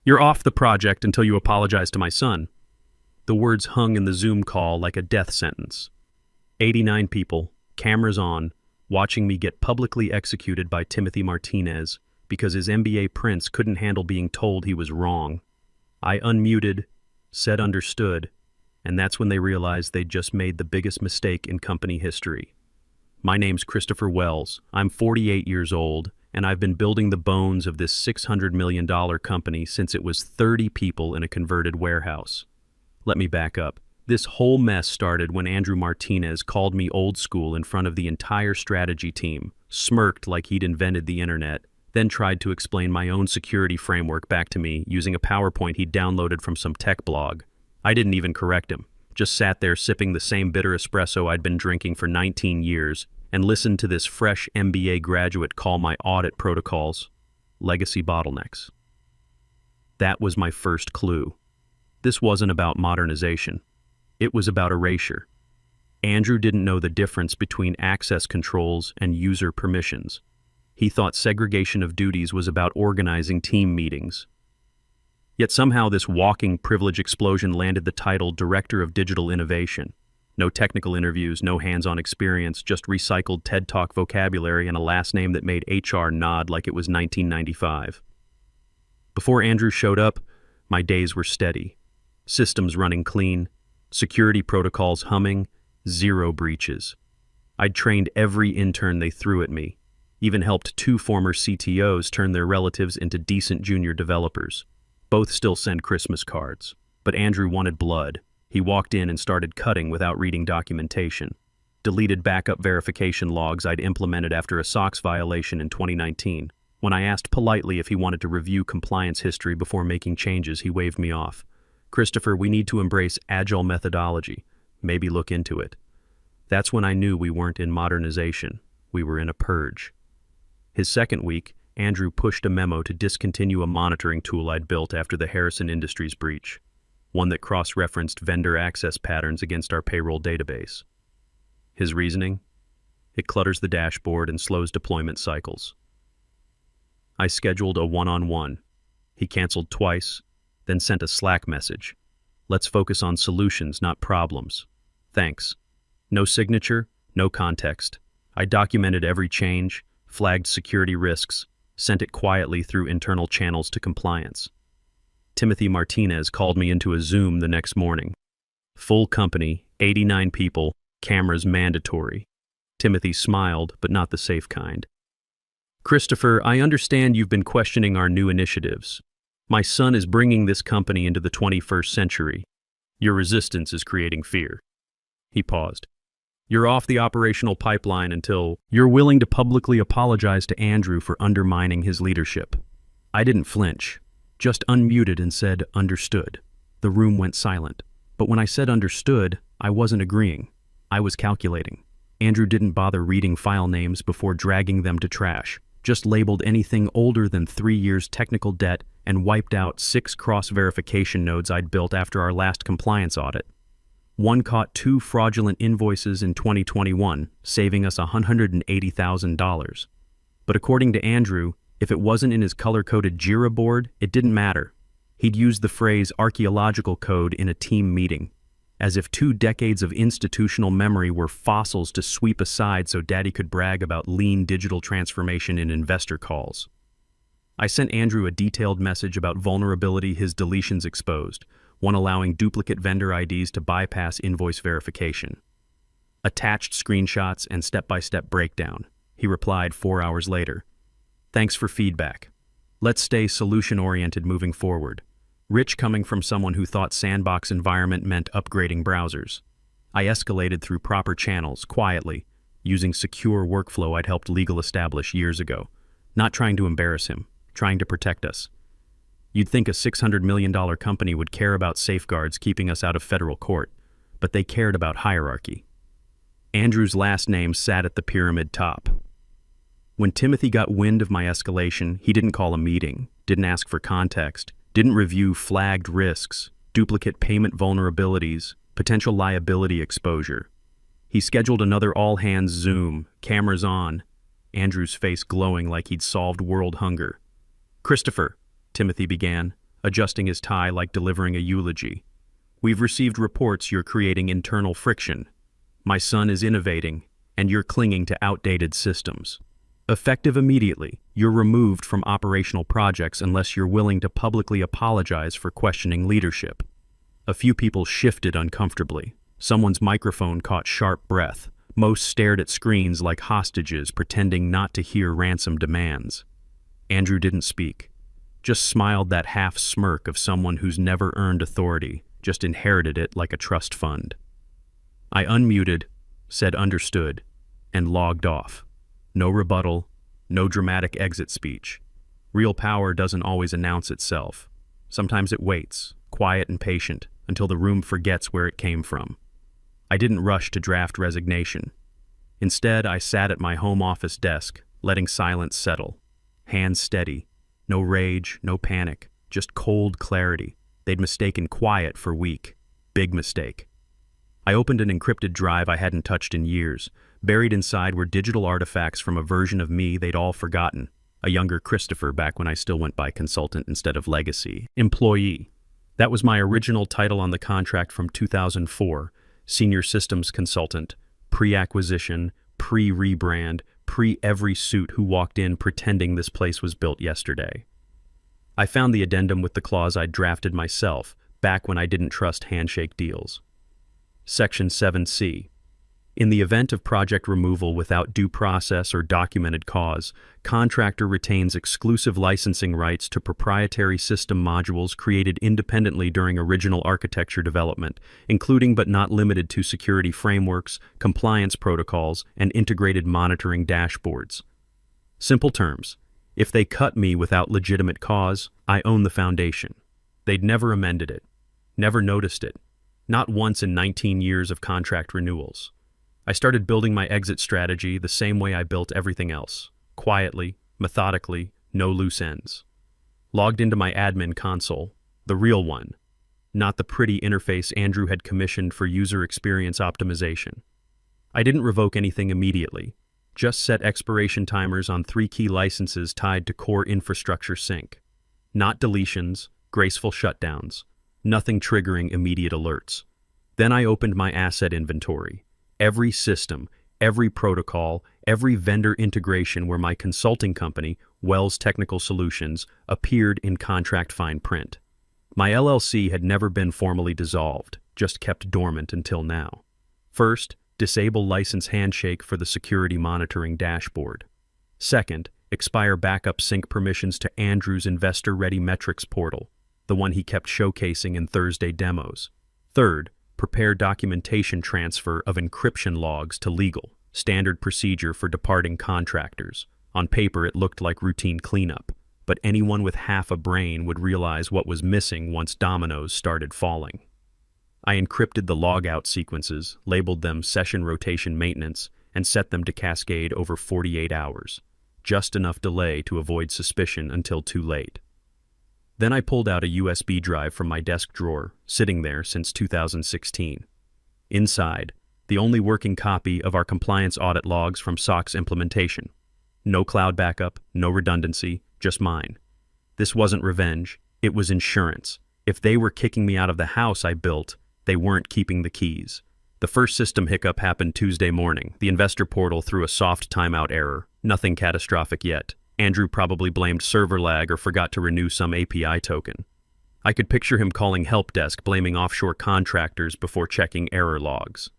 You're off the project until you apologize to my son. The words hung in the Zoom call like a death sentence. 89 people, cameras on, watching me get publicly executed by Timothy Martinez because his MBA prince couldn't handle being told he was wrong. I unmuted, said understood, and that's when they realized they'd just made the biggest mistake in company history. My name's Christopher Wells. I'm 48 years old, and I've been building the bones of this $600 million company since it was 30 people in a converted warehouse. Let me back up. This whole mess started when Andrew Martinez called me old school in front of the entire strategy team, smirked like he'd invented the internet, then tried to explain my own security framework back to me using a PowerPoint he'd downloaded from some tech blog. I didn't even correct him, just sat there sipping the same bitter espresso I'd been drinking for 19 years and listened to this fresh MBA graduate call my audit protocols legacy bottlenecks. That was my first clue. This wasn't about modernization. It was about erasure. Andrew didn't know the difference between access controls and user permissions. He thought segregation of duties was about organizing team meetings. Yet somehow this walking privilege explosion landed the title Director of Digital Innovation. No technical interviews, no hands-on experience, just recycled TED Talk vocabulary and a last name that made HR nod like it was 1995. Before Andrew showed up, my days were steady. Systems running clean, security protocols humming, zero breaches. I'd trained every intern they threw at me, even helped 2 former CTOs turn their relatives into decent junior developers. Both still send Christmas cards, but Andrew wanted blood. He walked in and started cutting without reading documentation. Deleted backup verification logs I'd implemented after a SOX violation in 2019. When I asked politely if he wanted to review compliance history before making changes, he waved me off. Christopher, we need to embrace agile methodology. Maybe look into it. That's when I knew we weren't in modernization. We were in a purge. His second week, Andrew pushed a memo to discontinue a monitoring tool I'd built after the Harrison Industries breach, one that cross-referenced vendor access patterns against our payroll database. His reasoning? It clutters the dashboard and slows deployment cycles. I scheduled a one-on-one. He canceled twice, then sent a Slack message. Let's focus on solutions, not problems. Thanks. No signature, no context. I documented every change, flagged security risks, sent it quietly through internal channels to compliance. Timothy Martinez called me into a Zoom the next morning. Full company, 89 people, cameras mandatory. Timothy smiled, but not the safe kind. Christopher, I understand you've been questioning our new initiatives. My son is bringing this company into the 21st century. Your resistance is creating fear. He paused. You're off the operational pipeline until you're willing to publicly apologize to Andrew for undermining his leadership. I didn't flinch, just unmuted and said, understood. The room went silent. But when I said understood, I wasn't agreeing. I was calculating. Andrew didn't bother reading file names before dragging them to trash, just labeled anything older than 3 years technical debt and wiped out 6 cross-verification nodes I'd built after our last compliance audit. One caught 2 fraudulent invoices in 2021, saving us $180,000. But according to Andrew, if it wasn't in his color-coded Jira board, it didn't matter. He'd used the phrase archaeological code in a team meeting, as if 2 decades of institutional memory were fossils to sweep aside so Daddy could brag about lean digital transformation in investor calls. I sent Andrew a detailed message about vulnerability his deletions exposed, one allowing duplicate vendor IDs to bypass invoice verification. Attached screenshots and step-by-step breakdown. He replied 4 hours later. Thanks for feedback. Let's stay solution-oriented moving forward. Rich coming from someone who thought sandbox environment meant upgrading browsers. I escalated through proper channels, quietly, using secure workflow I'd helped legal establish years ago. Not trying to embarrass him, trying to protect us. You'd think a $600 million company would care about safeguards keeping us out of federal court, but they cared about hierarchy. Andrew's last name sat at the pyramid top. When Timothy got wind of my escalation, he didn't call a meeting, didn't ask for context, didn't review flagged risks, duplicate payment vulnerabilities, potential liability exposure. He scheduled another all-hands Zoom, cameras on, Andrew's face glowing like he'd solved world hunger. Christopher, Timothy began, adjusting his tie like delivering a eulogy. "We've received reports you're creating internal friction. My son is innovating, and you're clinging to outdated systems. Effective immediately, you're removed from operational projects unless you're willing to publicly apologize for questioning leadership." A few people shifted uncomfortably. Someone's microphone caught sharp breath. Most stared at screens like hostages, pretending not to hear ransom demands. Andrew didn't speak, just smiled that half smirk of someone who's never earned authority, just inherited it like a trust fund. I unmuted, said understood, and logged off. No rebuttal, no dramatic exit speech. Real power doesn't always announce itself. Sometimes it waits, quiet and patient, until the room forgets where it came from. I didn't rush to draft resignation. Instead, I sat at my home office desk, letting silence settle. Hands steady. No rage, no panic, just cold clarity. They'd mistaken quiet for weak. Big mistake. I opened an encrypted drive I hadn't touched in years. Buried inside were digital artifacts from a version of me they'd all forgotten. A younger Christopher back when I still went by consultant instead of legacy. Employee. That was my original title on the contract from 2004. Senior Systems Consultant. Pre-acquisition, pre-rebrand, pre-every suit who walked in pretending this place was built yesterday. I found the addendum with the clause I'd drafted myself, back when I didn't trust handshake deals. Section 7C. In the event of project removal without due process or documented cause, contractor retains exclusive licensing rights to proprietary system modules created independently during original architecture development, including but not limited to security frameworks, compliance protocols, and integrated monitoring dashboards. Simple terms. If they cut me without legitimate cause, I own the foundation. They'd never amended it, never noticed it, not once in 19 years of contract renewals. I started building my exit strategy the same way I built everything else, quietly, methodically, no loose ends. Logged into my admin console, the real one, not the pretty interface Andrew had commissioned for user experience optimization. I didn't revoke anything immediately, just set expiration timers on 3 key licenses tied to core infrastructure sync. Not deletions, graceful shutdowns, nothing triggering immediate alerts. Then I opened my asset inventory. Every system, every protocol, every vendor integration where my consulting company, Wells Technical Solutions, appeared in contract fine print. My LLC had never been formally dissolved, just kept dormant until now. First, disable license handshake for the security monitoring dashboard. Second, expire backup sync permissions to Andrew's investor-ready metrics portal, the one he kept showcasing in Thursday demos. Third, prepare documentation transfer of encryption logs to legal, standard procedure for departing contractors. On paper, it looked like routine cleanup, but anyone with half a brain would realize what was missing once dominoes started falling. I encrypted the logout sequences, labeled them session rotation maintenance, and set them to cascade over 48 hours, just enough delay to avoid suspicion until too late. Then I pulled out a USB drive from my desk drawer, sitting there since 2016. Inside, the only working copy of our compliance audit logs from SOX implementation. No cloud backup, no redundancy, just mine. This wasn't revenge, it was insurance. If they were kicking me out of the house I built, they weren't keeping the keys. The first system hiccup happened Tuesday morning. The investor portal threw a soft timeout error. Nothing catastrophic yet. Andrew probably blamed server lag or forgot to renew some API token. I could picture him calling help desk blaming offshore contractors before checking error logs.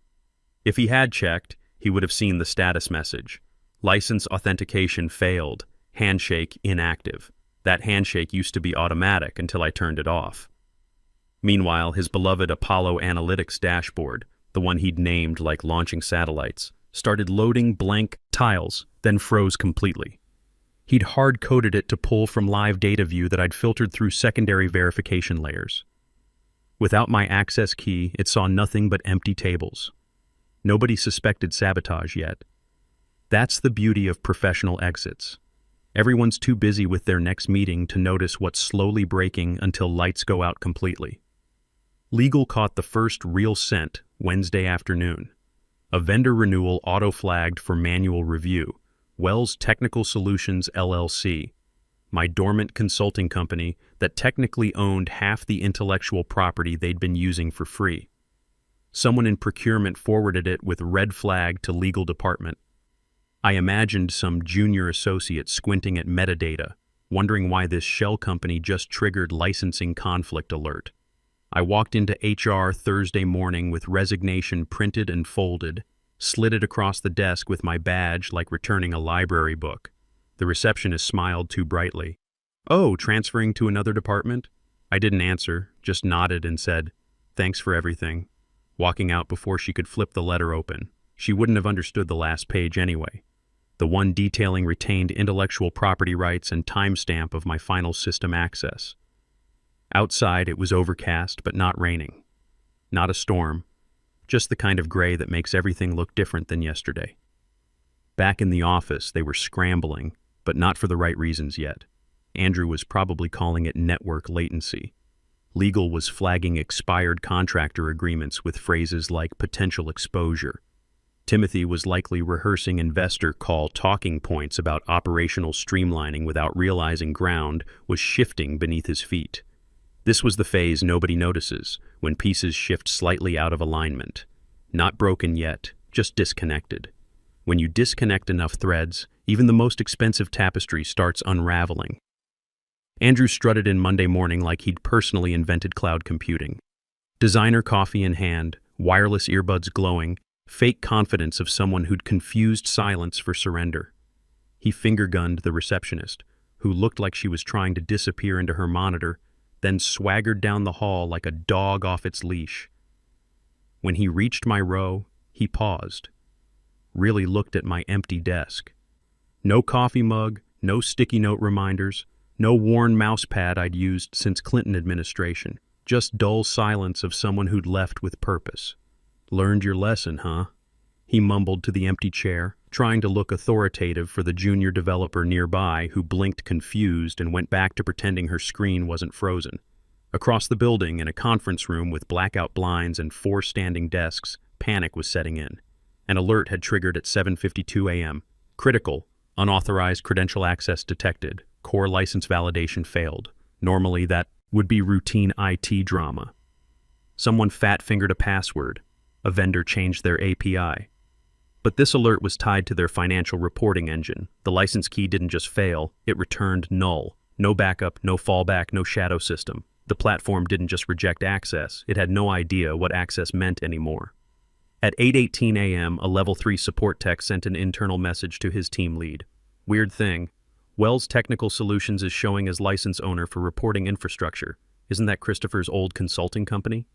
If he had checked, he would have seen the status message. License authentication failed. Handshake inactive. That handshake used to be automatic until I turned it off. Meanwhile, his beloved Apollo Analytics dashboard, the one he'd named like launching satellites, started loading blank tiles, then froze completely. He'd hard-coded it to pull from live data view that I'd filtered through secondary verification layers. Without my access key, it saw nothing but empty tables. Nobody suspected sabotage yet. That's the beauty of professional exits. Everyone's too busy with their next meeting to notice what's slowly breaking until lights go out completely. Legal caught the first real scent Wednesday afternoon. A vendor renewal auto-flagged for manual review. Wells Technical Solutions LLC. my dormant consulting company that technically owned half the intellectual property they'd been using for free. Someone in procurement forwarded it with red flag to legal department. I imagined some junior associate squinting at metadata, wondering why this shell company just triggered licensing conflict alert. I walked into HR Thursday morning with resignation printed and folded, slid it across the desk with my badge like returning a library book. The receptionist smiled too brightly. "Oh, transferring to another department?" I didn't answer, just nodded and said, "Thanks for everything," walking out before she could flip the letter open. She wouldn't have understood the last page anyway. The one detailing retained intellectual property rights and timestamp of my final system access. Outside, it was overcast, but not raining. Not a storm, just the kind of gray that makes everything look different than yesterday. Back in the office, they were scrambling, but not for the right reasons yet. Andrew was probably calling it network latency. Legal was flagging expired contractor agreements with phrases like potential exposure. Timothy was likely rehearsing investor call talking points about operational streamlining without realizing ground was shifting beneath his feet. This was the phase nobody notices, when pieces shift slightly out of alignment. Not broken yet, just disconnected. When you disconnect enough threads, even the most expensive tapestry starts unraveling. Andrew strutted in Monday morning like he'd personally invented cloud computing. Designer coffee in hand, wireless earbuds glowing, fake confidence of someone who'd confused silence for surrender. He finger-gunned the receptionist, who looked like she was trying to disappear into her monitor, then swaggered down the hall like a dog off its leash. When he reached my row, he paused, really looked at my empty desk. No coffee mug, no sticky note reminders, no worn mouse pad I'd used since Clinton administration, just dull silence of someone who'd left with purpose. "Learned your lesson, huh?" He mumbled to the empty chair, trying to look authoritative for the junior developer nearby who blinked confused and went back to pretending her screen wasn't frozen. Across the building, in a conference room with blackout blinds and 4 standing desks, panic was setting in. An alert had triggered at 7:52 a.m. Critical, unauthorized credential access detected. Core license validation failed. Normally, that would be routine IT drama. Someone fat-fingered a password. A vendor changed their API. But this alert was tied to their financial reporting engine. The license key didn't just fail, it returned null. No backup, no fallback, no shadow system. The platform didn't just reject access, it had no idea what access meant anymore. At 8:18 a.m., a level 3 support tech sent an internal message to his team lead. "Weird thing. Wells Technical Solutions is showing as license owner for reporting infrastructure. Isn't that Christopher's old consulting company?"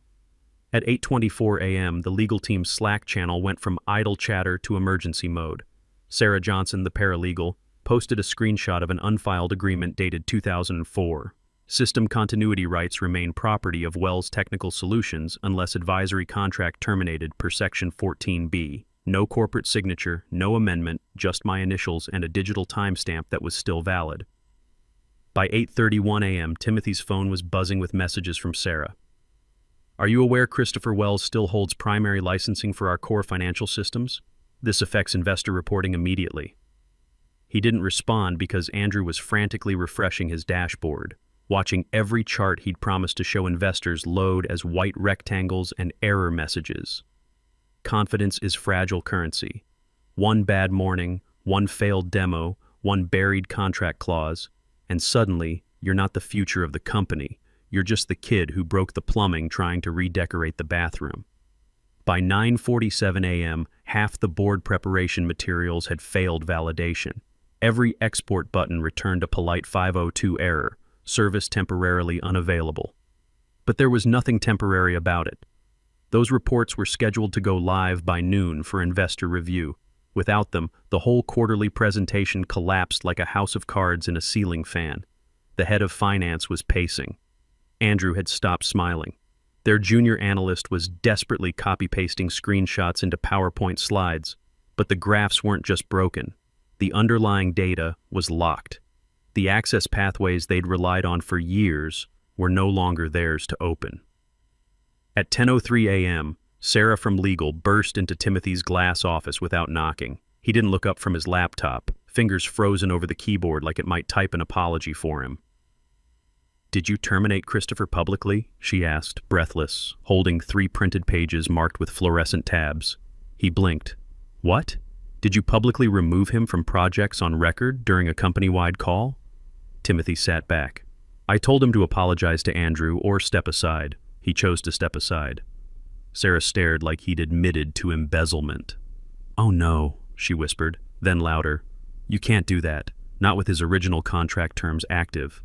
At 8:24 a.m., the legal team's Slack channel went from idle chatter to emergency mode. Sarah Johnson, the paralegal, posted a screenshot of an unfiled agreement dated 2004. System continuity rights remain property of Wells Technical Solutions unless advisory contract terminated per Section 14B. No corporate signature, no amendment, just my initials and a digital timestamp that was still valid. By 8:31 a.m., Timothy's phone was buzzing with messages from Sarah. "Are you aware Christopher Wells still holds primary licensing for our core financial systems? This affects investor reporting immediately." He didn't respond because Andrew was frantically refreshing his dashboard, watching every chart he'd promised to show investors load as white rectangles and error messages. Confidence is fragile currency. One bad morning, one failed demo, one buried contract clause, and suddenly you're not the future of the company. You're just the kid who broke the plumbing trying to redecorate the bathroom. By 9:47 a.m., half the board preparation materials had failed validation. Every export button returned a polite 502 error, service temporarily unavailable. But there was nothing temporary about it. Those reports were scheduled to go live by noon for investor review. Without them, the whole quarterly presentation collapsed like a house of cards in a ceiling fan. The head of finance was pacing. Andrew had stopped smiling. Their junior analyst was desperately copy-pasting screenshots into PowerPoint slides, but the graphs weren't just broken. The underlying data was locked. The access pathways they'd relied on for years were no longer theirs to open. At 10:03 a.m., Sarah from legal burst into Timothy's glass office without knocking. He didn't look up from his laptop, fingers frozen over the keyboard like it might type an apology for him. "Did you terminate Christopher publicly?" she asked, breathless, holding 3 printed pages marked with fluorescent tabs. He blinked. "What? Did you publicly remove him from projects on record during a company-wide call?" Timothy sat back. "I told him to apologize to Andrew or step aside. He chose to step aside." Sarah stared like he'd admitted to embezzlement. "Oh no," she whispered, then louder. "You can't do that, not with his original contract terms active."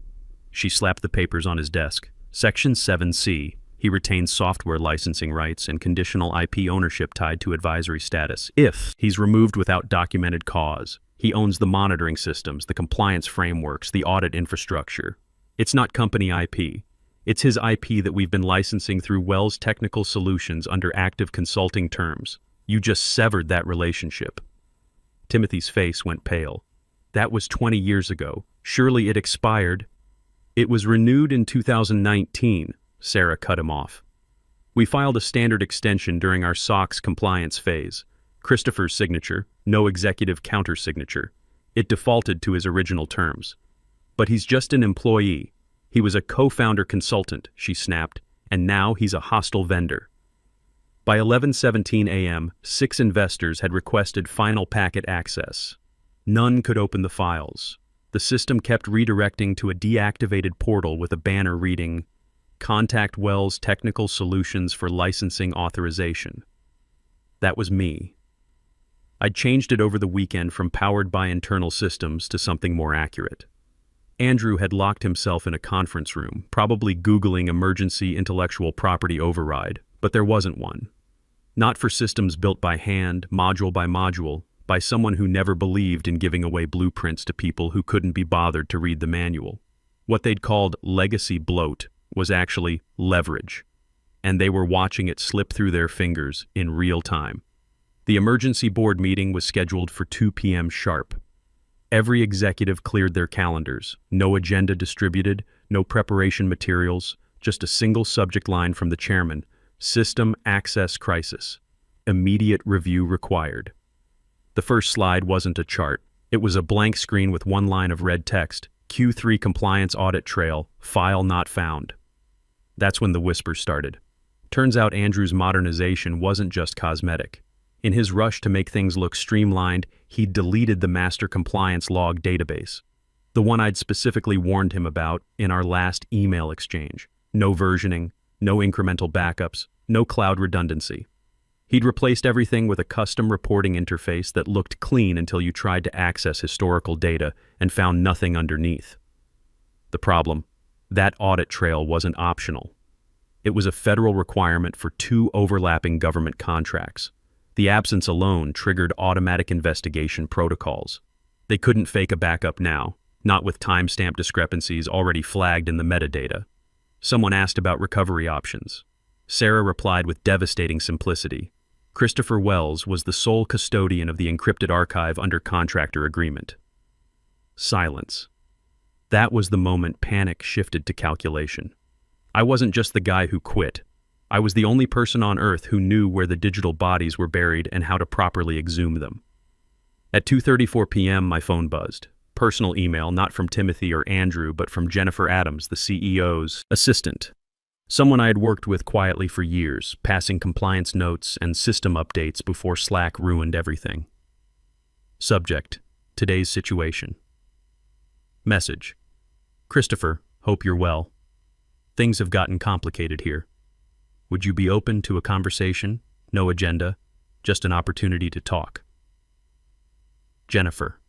She slapped the papers on his desk. Section 7C. He retains software licensing rights and conditional IP ownership tied to advisory status. If he's removed without documented cause, he owns the monitoring systems, the compliance frameworks, the audit infrastructure. It's not company IP. It's his IP that we've been licensing through Wells Technical Solutions under active consulting terms. You just severed that relationship. Timothy's face went pale. That was 20 years ago. Surely it expired. It was renewed in 2019, Sarah cut him off. We filed a standard extension during our SOX compliance phase. Christopher's signature, no executive countersignature. It defaulted to his original terms. But he's just an employee. He was a co-founder consultant, she snapped, and now he's a hostile vendor. By 11:17 a.m., 6 investors had requested final packet access. None could open the files. The system kept redirecting to a deactivated portal with a banner reading, "Contact Wells Technical Solutions for licensing authorization." That was me. I'd changed it over the weekend from powered by internal systems to something more accurate. Andrew had locked himself in a conference room, probably Googling emergency intellectual property override, but there wasn't one. Not for systems built by hand, module by module, by someone who never believed in giving away blueprints to people who couldn't be bothered to read the manual. What they'd called legacy bloat was actually leverage, and they were watching it slip through their fingers in real time. The emergency board meeting was scheduled for 2 p.m. sharp. Every executive cleared their calendars. No agenda distributed, no preparation materials, just a single subject line from the chairman: System Access Crisis. Immediate review required. The first slide wasn't a chart. It was a blank screen with one line of red text: Q3 Compliance Audit Trail, File Not Found. That's when the whispers started. Turns out Andrew's modernization wasn't just cosmetic. In his rush to make things look streamlined, he'd deleted the master compliance log database, the one I'd specifically warned him about in our last email exchange. No versioning, no incremental backups, no cloud redundancy. He'd replaced everything with a custom reporting interface that looked clean until you tried to access historical data and found nothing underneath. The problem: that audit trail wasn't optional. It was a federal requirement for 2 overlapping government contracts. The absence alone triggered automatic investigation protocols. They couldn't fake a backup now, not with timestamp discrepancies already flagged in the metadata. Someone asked about recovery options. Sarah replied with devastating simplicity. Christopher Wells was the sole custodian of the encrypted archive under contractor agreement. Silence. That was the moment panic shifted to calculation. I wasn't just the guy who quit. I was the only person on Earth who knew where the digital bodies were buried and how to properly exhume them. At 2:34 p.m., my phone buzzed. Personal email, not from Timothy or Andrew, but from Jennifer Adams, the CEO's assistant. Someone I had worked with quietly for years, passing compliance notes and system updates before Slack ruined everything. Subject: today's situation. Message: Christopher, hope you're well. Things have gotten complicated here. Would you be open to a conversation? No agenda, just an opportunity to talk. Jennifer.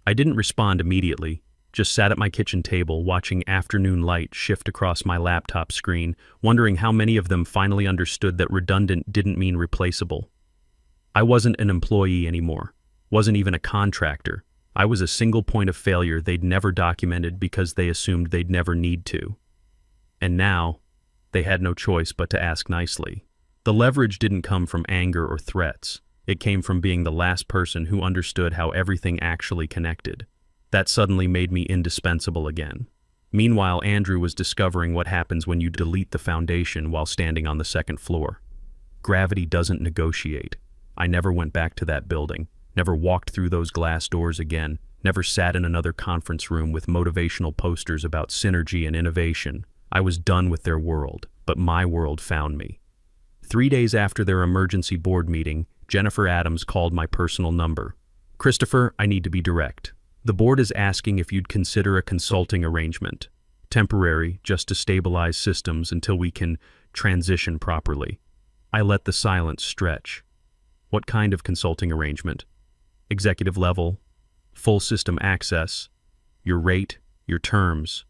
I didn't respond immediately, just sat at my kitchen table watching afternoon light shift across my laptop screen, wondering how many of them finally understood that redundant didn't mean replaceable. I wasn't an employee anymore, wasn't even a contractor. I was a single point of failure they'd never documented because they assumed they'd never need to. And now, they had no choice but to ask nicely. The leverage didn't come from anger or threats. It came from being the last person who understood how everything actually connected. That suddenly made me indispensable again. Meanwhile, Andrew was discovering what happens when you delete the foundation while standing on the second floor. Gravity doesn't negotiate. I never went back to that building. never walked through those glass doors again, never sat in another conference room with motivational posters about synergy and innovation. I was done with their world, but my world found me. 3 days after their emergency board meeting, Jennifer Adams called my personal number. "Christopher, I need to be direct. The board is asking if you'd consider a consulting arrangement. Temporary, just to stabilize systems until we can transition properly." I let the silence stretch. What kind of consulting arrangement? Executive level? Full system access? Your rate? Your terms?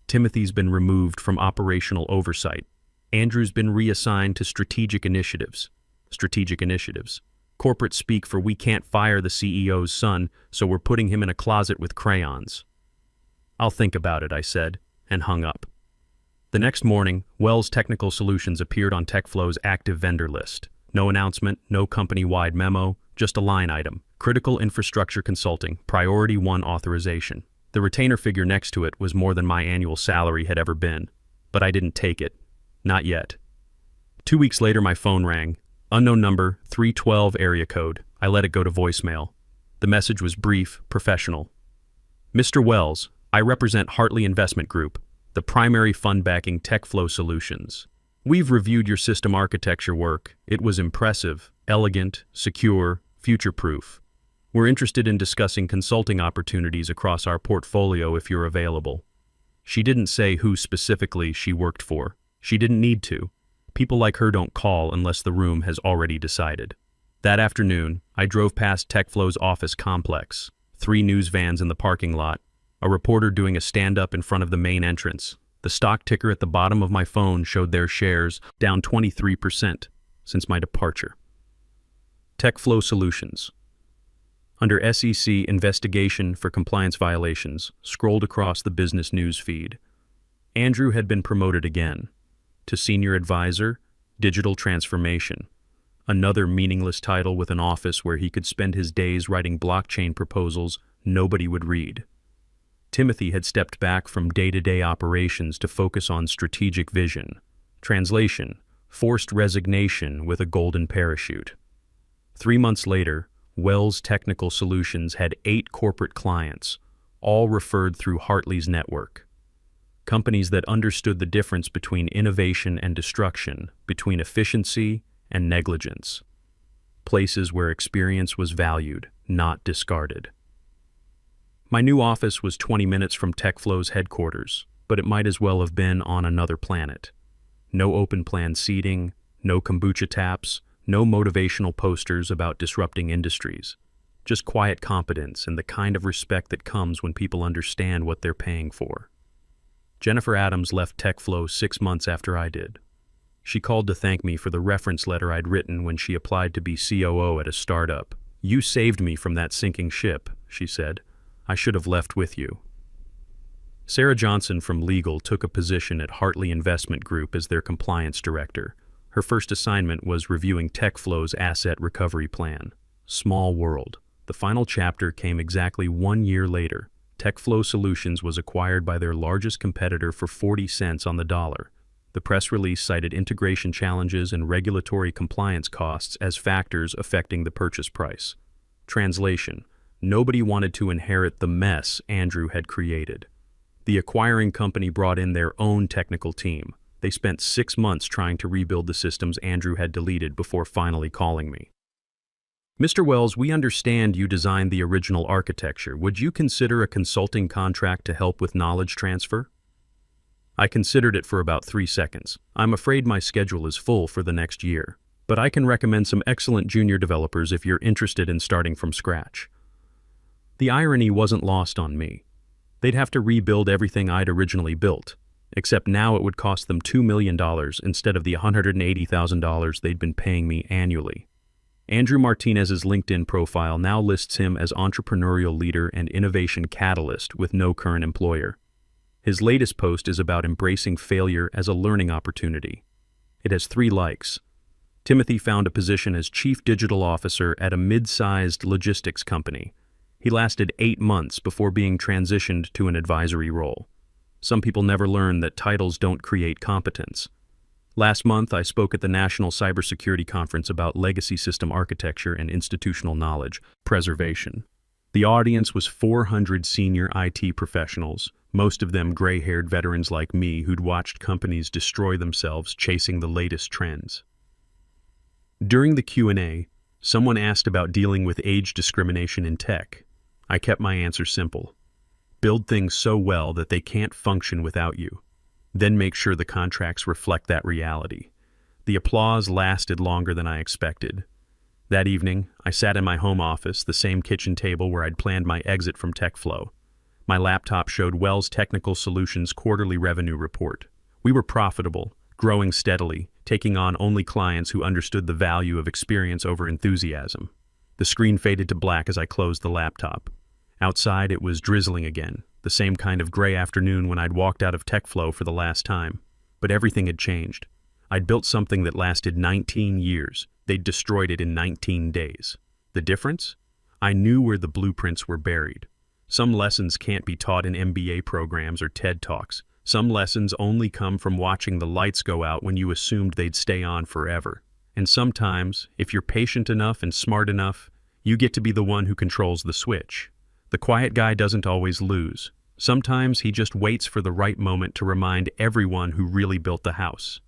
Timothy's been removed from operational oversight. Andrew's been reassigned to strategic initiatives. Strategic initiatives. Corporate speak for "we can't fire the CEO's son, so we're putting him in a closet with crayons." "I'll think about it," I said, and hung up. The next morning, Wells Technical Solutions appeared on TechFlow's active vendor list. No announcement, no company-wide memo, just a line item. Critical Infrastructure Consulting, Priority 1 authorization. The retainer figure next to it was more than my annual salary had ever been, but I didn't take it. Not yet. 2 weeks later, my phone rang. Unknown number, 312 area code. I let it go to voicemail. The message was brief, professional. "Mr. Wells, I represent Hartley Investment Group, the primary fund backing TechFlow Solutions. We've reviewed your system architecture work. It was impressive, elegant, secure, future-proof. We're interested in discussing consulting opportunities across our portfolio if you're available." She didn't say who specifically she worked for. She didn't need to. People like her don't call unless the room has already decided. That afternoon, I drove past TechFlow's office complex. 3 news vans in the parking lot. A reporter doing a stand-up in front of the main entrance. The stock ticker at the bottom of my phone showed their shares down 23% since my departure. TechFlow Solutions. Under SEC Investigation for Compliance Violations, scrolled across the business news feed. Andrew had been promoted again. To Senior Advisor, Digital Transformation. Another meaningless title with an office where he could spend his days writing blockchain proposals nobody would read. Timothy had stepped back from day-to-day operations to focus on strategic vision. Translation: forced resignation with a golden parachute. 3 months later, Wells Technical Solutions had 8 corporate clients, all referred through Hartley's network. Companies that understood the difference between innovation and destruction, between efficiency and negligence. Places where experience was valued, not discarded. My new office was 20 minutes from TechFlow's headquarters, but it might as well have been on another planet. No open-plan seating, no kombucha taps, no motivational posters about disrupting industries. Just quiet competence and the kind of respect that comes when people understand what they're paying for. Jennifer Adams left TechFlow 6 months after I did. She called to thank me for the reference letter I'd written when she applied to be COO at a startup. "You saved me from that sinking ship," she said. "I should have left with you." Sarah Johnson from legal took a position at Hartley Investment Group as their compliance director. Her first assignment was reviewing TechFlow's asset recovery plan. Small world. The final chapter came exactly 1 year later. TechFlow Solutions was acquired by their largest competitor for 40 cents on the dollar. The press release cited integration challenges and regulatory compliance costs as factors affecting the purchase price. Translation: nobody wanted to inherit the mess Andrew had created. The acquiring company brought in their own technical team. They spent 6 months trying to rebuild the systems Andrew had deleted before finally calling me. "Mr. Wells, we understand you designed the original architecture. Would you consider a consulting contract to help with knowledge transfer?" I considered it for about 3 seconds. "I'm afraid my schedule is full for the next year, but I can recommend some excellent junior developers if you're interested in starting from scratch." The irony wasn't lost on me. They'd have to rebuild everything I'd originally built, except now it would cost them $2 million instead of the $180,000 they'd been paying me annually. Andrew Martinez's LinkedIn profile now lists him as entrepreneurial leader and innovation catalyst with no current employer. His latest post is about embracing failure as a learning opportunity. It has 3 likes. Timothy found a position as chief digital officer at a mid-sized logistics company. He lasted 8 months before being transitioned to an advisory role. Some people never learn that titles don't create competence. Last month, I spoke at the National Cybersecurity Conference about legacy system architecture and institutional knowledge preservation. The audience was 400 senior IT professionals, most of them gray-haired veterans like me who'd watched companies destroy themselves chasing the latest trends. During the Q&A, someone asked about dealing with age discrimination in tech. I kept my answer simple. Build things so well that they can't function without you. Then make sure the contracts reflect that reality. The applause lasted longer than I expected. That evening, I sat in my home office, the same kitchen table where I'd planned my exit from TechFlow. My laptop showed Wells Technical Solutions' quarterly revenue report. We were profitable, growing steadily, taking on only clients who understood the value of experience over enthusiasm. The screen faded to black as I closed the laptop. Outside, it was drizzling again, the same kind of gray afternoon when I'd walked out of TechFlow for the last time. But everything had changed. I'd built something that lasted 19 years. They'd destroyed it in 19 days. The difference? I knew where the blueprints were buried. Some lessons can't be taught in MBA programs or TED Talks. Some lessons only come from watching the lights go out when you assumed they'd stay on forever. And sometimes, if you're patient enough and smart enough, you get to be the one who controls the switch. The quiet guy doesn't always lose. Sometimes he just waits for the right moment to remind everyone who really built the house.